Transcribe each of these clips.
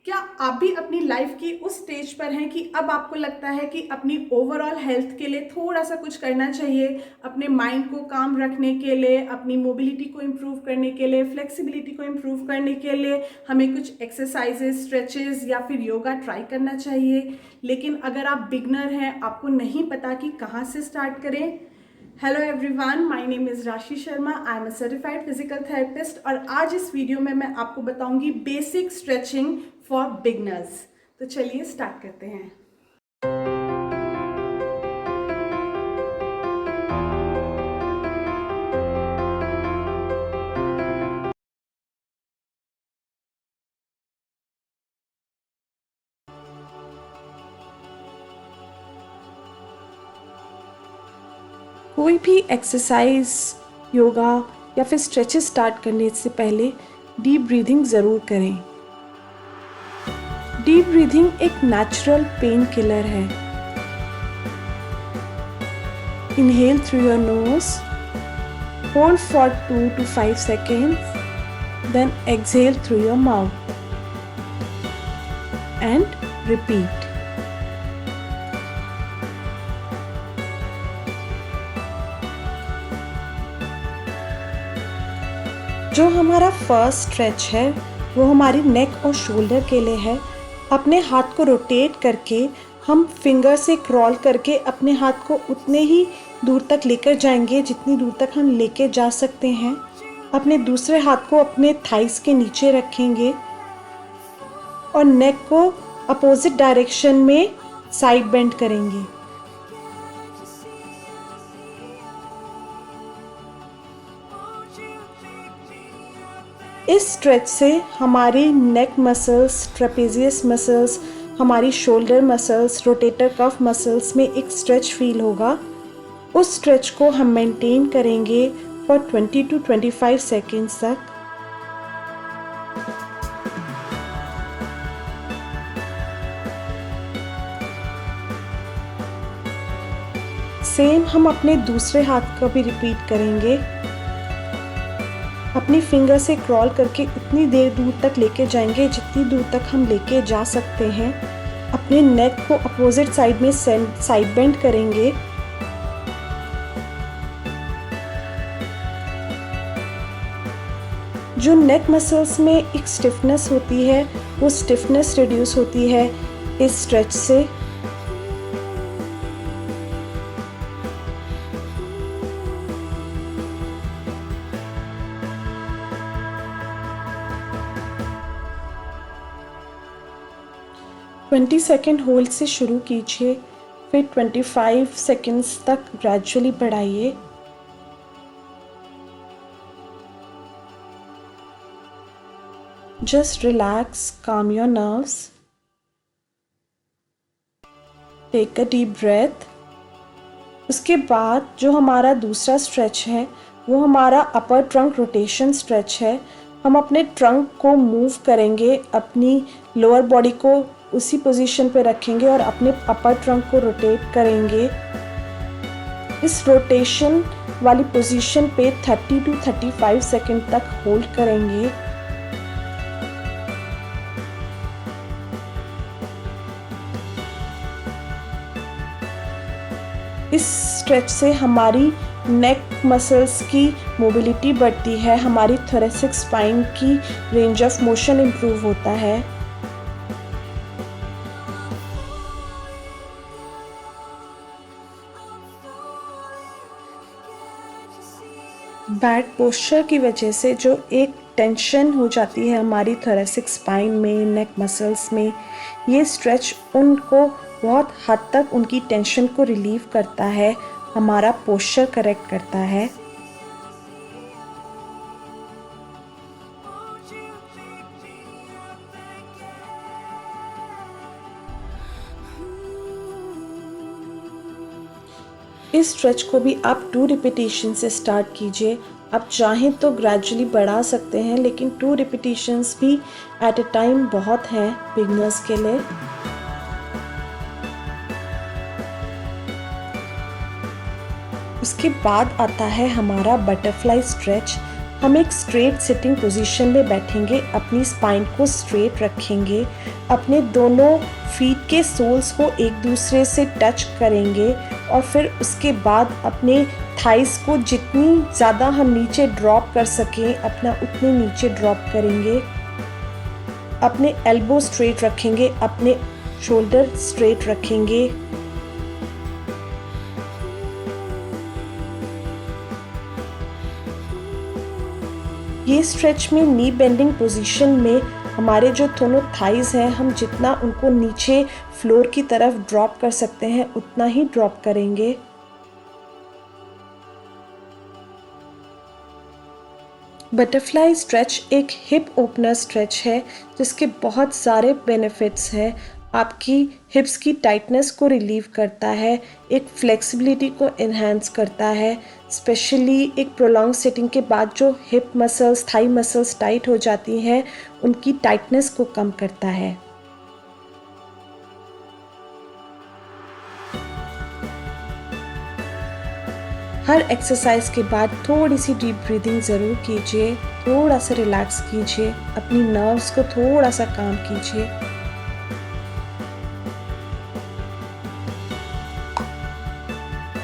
क्या आप भी अपनी लाइफ की उस स्टेज पर हैं कि अब आपको लगता है कि अपनी ओवरऑल हेल्थ के लिए थोड़ा सा कुछ करना चाहिए, अपने माइंड को काम रखने के लिए, अपनी मोबिलिटी को इम्प्रूव करने के लिए, फ्लेक्सिबिलिटी को इम्प्रूव करने के लिए हमें कुछ एक्सरसाइजेस, स्ट्रेचेस या फिर योगा ट्राई करना चाहिए। लेकिन अगर आप बिगनर हैं, आपको नहीं पता कि कहाँ से स्टार्ट करें। Hello everyone, my name is Rashi Sharma. I am a certified physical therapist और आज इस वीडियो में मैं आपको बताऊंगी बेसिक स्ट्रेचिंग फॉर बिगनर्स। तो चलिए स्टार्ट करते हैं। कोई भी एक्सरसाइज, योगा या फिर स्ट्रेचेस स्टार्ट करने से पहले डीप ब्रीदिंग ज़रूर करें। डीप ब्रीदिंग एक नेचुरल पेन किलर है। Inhale through your nose, hold for 2 to 5 seconds, then exhale through your mouth and repeat. जो हमारा फर्स्ट स्ट्रेच है वो हमारी नेक और शोल्डर के लिए है। अपने हाथ को रोटेट करके हम फिंगर से क्रॉल करके अपने हाथ को उतने ही दूर तक लेकर जाएंगे जितनी दूर तक हम लेके जा सकते हैं। अपने दूसरे हाथ को अपने थाइस के नीचे रखेंगे और नेक को अपोजिट डायरेक्शन में साइड बेंड करेंगे। इस स्ट्रेच से हमारी नेक मसल्स, ट्रेपेजियस मसल्स, हमारी shoulder muscles, rotator cuff muscles में एक स्ट्रेच फील होगा। उस स्ट्रेच को हम मेंटेन करेंगे फॉर 20 to 25 सेकेंड्स तक। सेम हम अपने दूसरे हाथ का भी रिपीट करेंगे। अपनी फिंगर से क्रॉल करके उतनी देर दूर तक लेके जाएंगे जितनी दूर तक हम लेके जा सकते हैं। अपने नेक को अपोजिट साइड में साइड बेंड करेंगे। जो नेक मसल्स में एक स्टिफनेस होती है वो स्टिफनेस रिड्यूस होती है इस स्ट्रेच से। ट्वेंटी सेकेंड होल्ड से शुरू कीजिए, फिर 25 सेकेंड्स तक ग्रेजुअली बढ़ाइए। Just relax, calm your nerves. Take a deep breath. उसके बाद जो हमारा दूसरा स्ट्रेच है वो हमारा अपर ट्रंक रोटेशन स्ट्रेच है। हम अपने ट्रंक को मूव करेंगे, अपनी लोअर बॉडी को उसी पोजीशन पे रखेंगे और अपने अपर ट्रंक को रोटेट करेंगे। इस रोटेशन वाली पोजीशन पे 30 to 35 सेकेंड तक होल्ड करेंगे। इस स्ट्रेच से हमारी नेक मसल्स की मोबिलिटी बढ़ती है, हमारी थोरेसिक स्पाइन की रेंज ऑफ मोशन इम्प्रूव होता है। बैड पोस्चर की वजह से जो एक टेंशन हो जाती है हमारी थोरेसिक स्पाइन में, नेक मसल्स में, ये स्ट्रेच उनको बहुत हद तक उनकी टेंशन को रिलीव करता है, हमारा पोस्चर करेक्ट करता है। इस स्ट्रेच को भी आप 2 रिपीटेशन से स्टार्ट कीजिए। आप चाहें तो ग्रेजुअली बढ़ा सकते हैं, लेकिन 2 रिपीटेशंस भी एट अ टाइम बहुत हैं बिगनर्स के लिए। उसके बाद आता है हमारा बटरफ्लाई स्ट्रेच। हम एक स्ट्रेट सिटिंग पोजीशन में बैठेंगे, अपनी स्पाइन को स्ट्रेट रखेंगे, अपने दोनों फीट के सोल्स को एक दूसरे से टच करेंगे और फिर उसके बाद अपने थाइस को जितनी ज़्यादा हम नीचे ड्रॉप कर सकें अपना उतने नीचे ड्रॉप करेंगे। अपने एल्बो स्ट्रेट रखेंगे, अपने शोल्डर स्ट्रेट रखेंगे। ये स्ट्रेच में नी बेंडिंग पोजीशन में हमारे जो दोनों थाइज हैं हम जितना उनको नीचे फ्लोर की तरफ ड्रॉप कर सकते हैं उतना ही ड्रॉप करेंगे। बटरफ्लाई स्ट्रेच एक हिप ओपनर स्ट्रेच है जिसके बहुत सारे बेनिफिट्स हैं। आपकी हिप्स की टाइटनेस को रिलीव करता है, एक फ्लेक्सिबिलिटी को एनहांस करता है, स्पेशली एक प्रोलॉन्ग सिटिंग के बाद जो hip muscles, thigh muscles tight हो जाती हैं उनकी टाइटनेस को कम करता है। हर एक्सरसाइज के बाद थोड़ी सी डीप ब्रीदिंग ज़रूर कीजिए, थोड़ा सा रिलैक्स कीजिए, अपनी नर्व्स को थोड़ा सा काम कीजिए।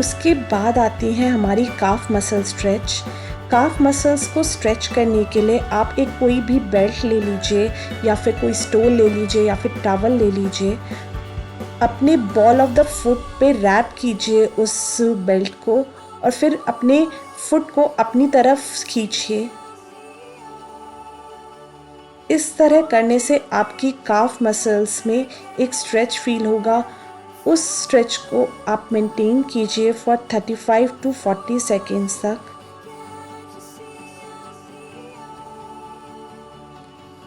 उसके बाद आती है हमारी काफ मसल स्ट्रेच। काफ मसल्स को स्ट्रेच करने के लिए आप एक कोई भी बेल्ट ले लीजिए या फिर कोई स्टोल ले लीजिए या फिर टॉवल ले लीजिए। अपने बॉल ऑफ द फुट पे रैप कीजिए उस बेल्ट को और फिर अपने फुट को अपनी तरफ खींचिए। इस तरह करने से आपकी काफ मसल्स में एक स्ट्रेच फील होगा। उस स्ट्रेच को आप मेंटेन कीजिए फॉर 35 to 40 सेकेंड्स तक।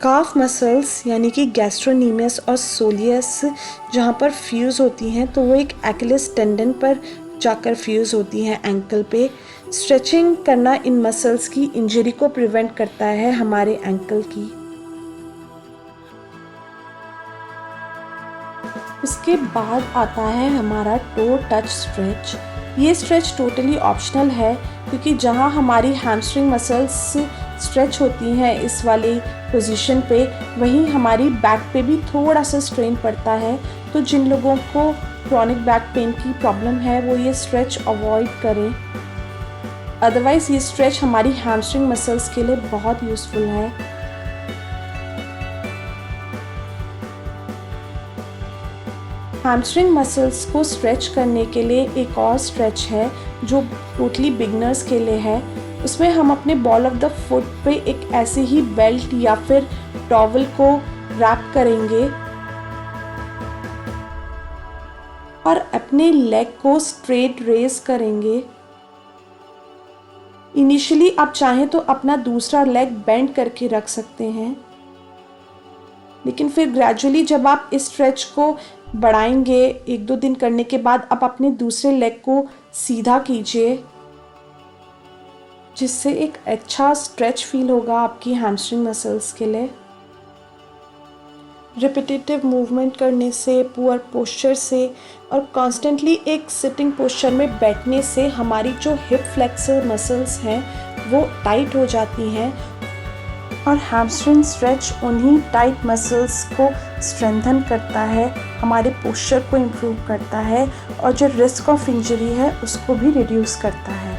काफ मसल्स यानी कि गैस्ट्रोनीमियस और सोलियस जहाँ पर फ्यूज़ होती हैं तो वो एक एक्लिस टेंडन पर जाकर फ्यूज़ होती हैं एंकल पे। स्ट्रेचिंग करना इन मसल्स की इंजरी को प्रिवेंट करता है हमारे एंकल की। उसके बाद आता है हमारा टो टच स्ट्रेच। ये स्ट्रेच टोटली ऑप्शनल है क्योंकि जहाँ हमारी हैमस्ट्रिंग मसल्स स्ट्रेच होती हैं इस वाली पोजीशन पे, वहीं हमारी बैक पे भी थोड़ा सा स्ट्रेन पड़ता है। तो जिन लोगों को क्रॉनिक बैक पेन की प्रॉब्लम है वो ये स्ट्रेच अवॉइड करें। अदरवाइज़ ये स्ट्रेच हमारी हैमस्ट्रिंग मसल्स के लिए बहुत यूज़फुल है। हैमस्ट्रिंग मसल्स को स्ट्रेच करने के लिए एक और स्ट्रेच है जो टोटली बिगनर्स के लिए है। उसमें हम अपने बॉल ऑफ द फुट पे एक ऐसे ही बेल्ट या फिर टॉवल को रैप करेंगे और अपने लेग को स्ट्रेट रेज करेंगे। इनिशियली आप चाहें तो अपना दूसरा लेग बेंड करके रख सकते हैं, लेकिन फिर ग्रेजुअली जब आप इस स्ट्रेच को बढ़ाएंगे 1-2 दिन करने के बाद आप अपने दूसरे लेग को सीधा कीजिए, जिससे एक अच्छा स्ट्रेच फील होगा आपकी हैमस्ट्रिंग मसल्स के लिए। रिपीटेटिव मूवमेंट करने से, पुअर पोस्चर से और कॉन्स्टेंटली एक सिटिंग पोस्चर में बैठने से हमारी जो हिप फ्लेक्सर मसल्स हैं वो टाइट हो जाती हैं और हैमस्ट्रिंग स्ट्रेच उन्हीं टाइट मसल्स को स्ट्रेंथन करता है, हमारे पोस्चर को इम्प्रूव करता है और जो रिस्क ऑफ इंजरी है उसको भी रिड्यूस करता है।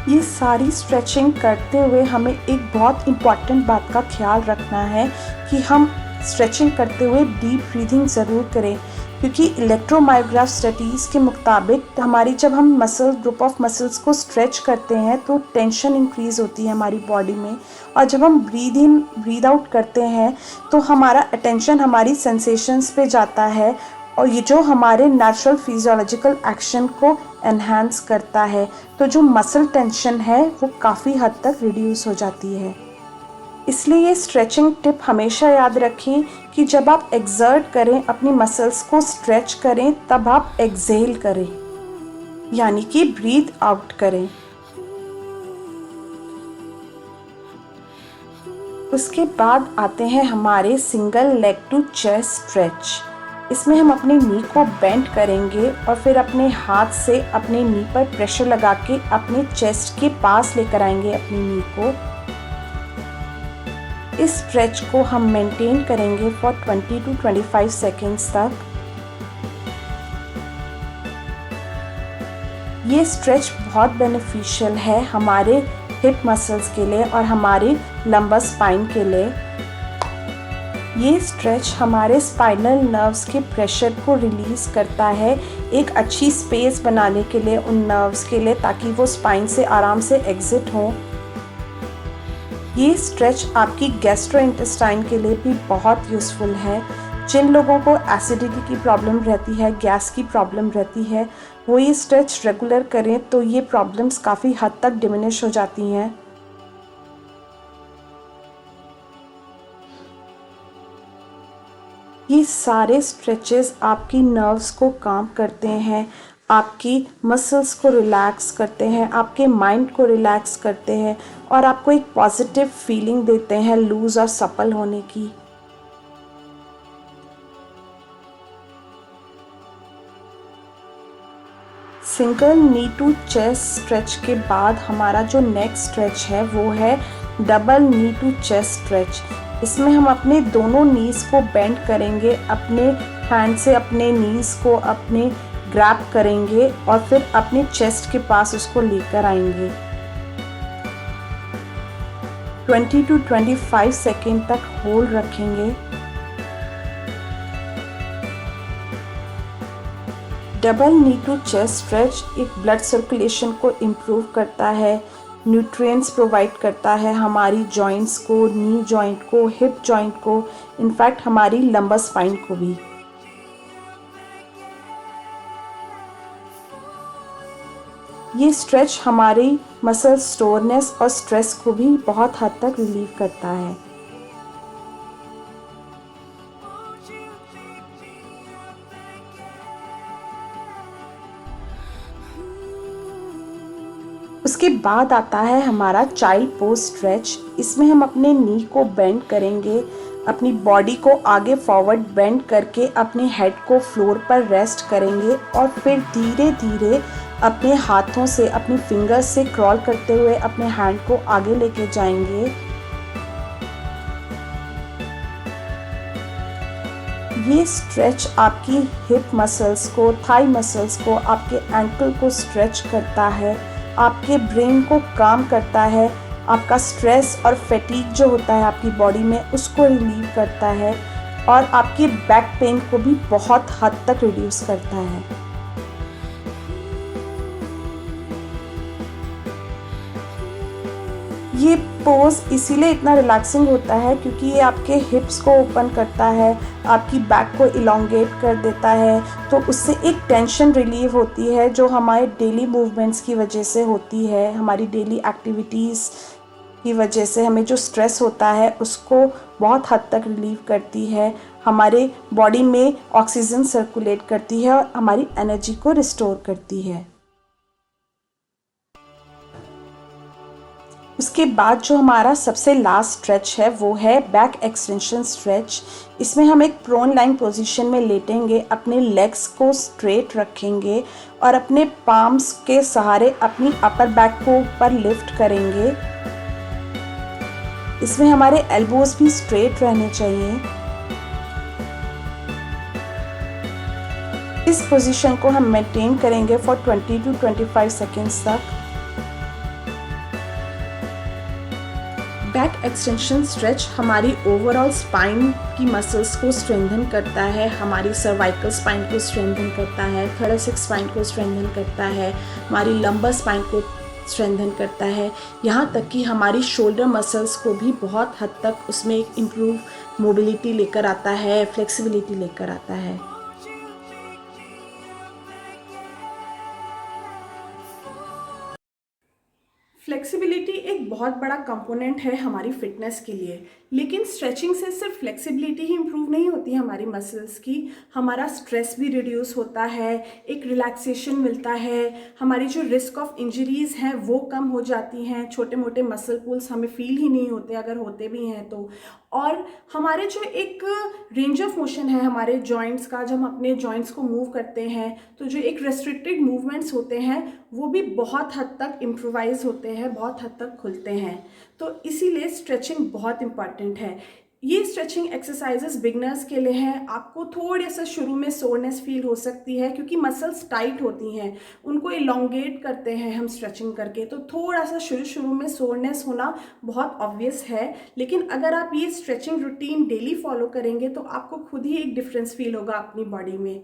ये सारी स्ट्रेचिंग करते हुए हमें एक बहुत इम्पॉर्टेंट बात का ख्याल रखना है कि हम स्ट्रेचिंग करते हुए डीप ब्रीदिंग ज़रूर करें, क्योंकि इलेक्ट्रोमायोग्राफ स्टडीज़ के मुताबिक हमारी जब हम ग्रुप ऑफ मसल्स को स्ट्रेच करते हैं तो टेंशन इंक्रीज़ होती है हमारी बॉडी में, और जब हम ब्रीद इन ब्रीद आउट करते हैं तो हमारा अटेंशन हमारी सेंसेशंस पे जाता है और ये जो हमारे नेचुरल फिजियोलॉजिकल एक्शन को एनहांस करता है। तो जो मसल टेंशन है वो काफ़ी हद तक रिड्यूस हो जाती है। इसलिए ये स्ट्रेचिंग टिप हमेशा याद रखें कि जब आप एक्सर्ट करें, अपनी मसल्स को स्ट्रेच करें, तब आप एक्सहेल करें, यानी कि ब्रीथ आउट करें। उसके बाद आते हैं हमारे single leg to chest stretch. इसमें हम अपने नी को बेंड करेंगे और फिर अपने हाथ से अपने नी पर प्रेशर लगा के अपने चेस्ट के पास लेकर आएंगे अपनी नी को। इस स्ट्रेच को हम मेंटेन करेंगे फॉर 20 to 25 सेकेंड्स तक। ये स्ट्रेच बहुत बेनिफिशियल है हमारे हिप मसल्स के लिए और हमारे लंबर स्पाइन के लिए। ये स्ट्रेच हमारे स्पाइनल नर्व्स के प्रेशर को रिलीज़ करता है एक अच्छी स्पेस बनाने के लिए उन नर्व्स के लिए, ताकि वो स्पाइन से आराम से एग्जिट हो। ये स्ट्रेच आपकी गैस्ट्रोइंटेस्टाइन के लिए भी बहुत यूज़फुल है। जिन लोगों को एसिडिटी की प्रॉब्लम रहती है, गैस की प्रॉब्लम रहती है, वो ये स्ट्रेच रेगुलर करें तो ये प्रॉब्लम्स काफ़ी हद तक डिमिनिश हो जाती हैं। ये सारे स्ट्रेचेस आपकी नर्व्स को काम करते हैं, आपकी मसल्स को रिलैक्स करते हैं, आपके माइंड को रिलैक्स करते हैं और आपको एक पॉजिटिव फीलिंग देते हैं लूज और सपल होने की। Single knee to chest stretch के बाद हमारा जो नेक्स्ट स्ट्रेच है वो है double knee to chest stretch. इसमें हम अपने दोनों नीज़ को बेंड करेंगे, अपने हैंड से अपने नीज़ को अपने ग्रैब करेंगे और फिर अपने चेस्ट के पास उसको लेकर आएंगे। 20 to 25 सेकेंड तक होल्ड रखेंगे। Double knee to chest stretch एक ब्लड सर्कुलेशन को इम्प्रूव करता है, न्यूट्रिएंट्स प्रोवाइड करता है हमारी जॉइंट्स को, नी जॉइंट को, हिप जॉइंट को, इनफैक्ट हमारी लंबर स्पाइन को भी। ये स्ट्रेच हमारी मसल स्टोरनेस और स्ट्रेस को भी बहुत हद तक रिलीव करता है। उसके बाद आता है हमारा चाइल्ड पोज स्ट्रेच। इसमें हम अपने नी को बेंड करेंगे, अपनी बॉडी को आगे फॉरवर्ड बेंड करके अपने हेड को फ्लोर पर रेस्ट करेंगे और फिर धीरे धीरे अपने हाथों से, अपनी फिंगर्स से क्रॉल करते हुए अपने हैंड को आगे लेके जाएंगे। ये स्ट्रेच आपकी हिप मसल्स को, थाई मसल्स को, आपके एंकल को स्ट्रेच करता है, आपके ब्रेन को काम करता है, आपका स्ट्रेस और फैटीग जो होता है आपकी बॉडी में उसको रिलीव करता है और आपकी बैक पेन को भी बहुत हद तक रिड्यूस करता है। ये पोज इसीलिए इतना रिलैक्सिंग होता है क्योंकि ये आपके हिप्स को ओपन करता है, आपकी बैक को इलोंगेट कर देता है, तो उससे एक टेंशन रिलीव होती है जो हमारे डेली मूवमेंट्स की वजह से होती है, हमारी डेली एक्टिविटीज़ की वजह से हमें जो स्ट्रेस होता है उसको बहुत हद तक रिलीव करती है, हमारे बॉडी में ऑक्सीजन सर्कुलेट करती है और हमारी एनर्जी को रिस्टोर करती है। उसके बाद जो हमारा सबसे लास्ट स्ट्रेच है वो है बैक एक्सटेंशन स्ट्रेच। इसमें हम एक प्रोन लाइन पोजीशन में लेटेंगे, अपने लेग्स को स्ट्रेट रखेंगे और अपने पाम्स के सहारे अपनी अपर बैक को ऊपर लिफ्ट करेंगे। इसमें हमारे एल्बोज भी स्ट्रेट रहने चाहिए। इस पोजीशन को हम मेंटेन करेंगे फॉर 20 to 25 सेकेंड्स तक। बैक एक्सटेंशन स्ट्रेच हमारी ओवरऑल स्पाइन की मसल्स को स्ट्रेंथन करता है, हमारी सर्वाइकल स्पाइन को स्ट्रेंथन करता है, थोरैसिक स्पाइन को स्ट्रेंथन करता है, हमारी लंबर स्पाइन को स्ट्रेंथन करता है, यहाँ तक कि हमारी शोल्डर मसल्स को भी बहुत हद तक उसमें एक इम्प्रूव मोबिलिटी लेकर आता है, फ्लेक्सिबिलिटी लेकर आता है। फ्लेक्सिबिलिटी एक बहुत बड़ा कंपोनेंट है हमारी फिटनेस के लिए, लेकिन स्ट्रेचिंग से सिर्फ फ्लेक्सिबिलिटी ही इम्प्रूव नहीं होती है हमारी मसल्स की, हमारा स्ट्रेस भी रिड्यूस होता है, एक रिलैक्सेशन मिलता है, हमारी जो रिस्क ऑफ इंजरीज़ हैं वो कम हो जाती हैं, छोटे मोटे मसल पुल्स हमें फील ही नहीं होते अगर होते भी हैं तो, और हमारे जो एक रेंज ऑफ मोशन है हमारे जॉइंट्स का, जब हम अपने जॉइंट्स को मूव करते हैं तो जो एक रेस्ट्रिक्टेड मूवमेंट्स होते हैं वो भी बहुत हद तक इम्प्रोवाइज होते हैं, बहुत हद तक खुलते हैं। तो इसीलिए स्ट्रेचिंग बहुत इंपॉर्टेंट है। ये स्ट्रेचिंग एक्सरसाइजेस बिगनर्स के लिए हैं। आपको थोड़े सा शुरू में सोरनेस फील हो सकती है क्योंकि मसल्स टाइट होती हैं, उनको इलोंगेट करते हैं हम स्ट्रेचिंग करके, तो थोड़ा सा शुरू में सोरनेस होना बहुत ऑब्वियस है। लेकिन अगर आप ये स्ट्रेचिंग रूटीन डेली फॉलो करेंगे तो आपको खुद ही एक डिफरेंस फील होगा अपनी बॉडी में।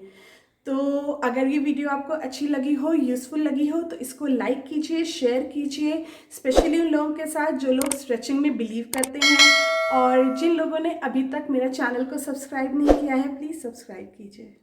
तो अगर ये वीडियो आपको अच्छी लगी हो, यूज़फुल लगी हो, तो इसको लाइक कीजिए, शेयर कीजिए, स्पेशली उन लोगों के साथ जो लोग स्ट्रेचिंग में बिलीव करते हैं। और जिन लोगों ने अभी तक मेरा चैनल को सब्सक्राइब नहीं किया है, प्लीज़ सब्सक्राइब कीजिए।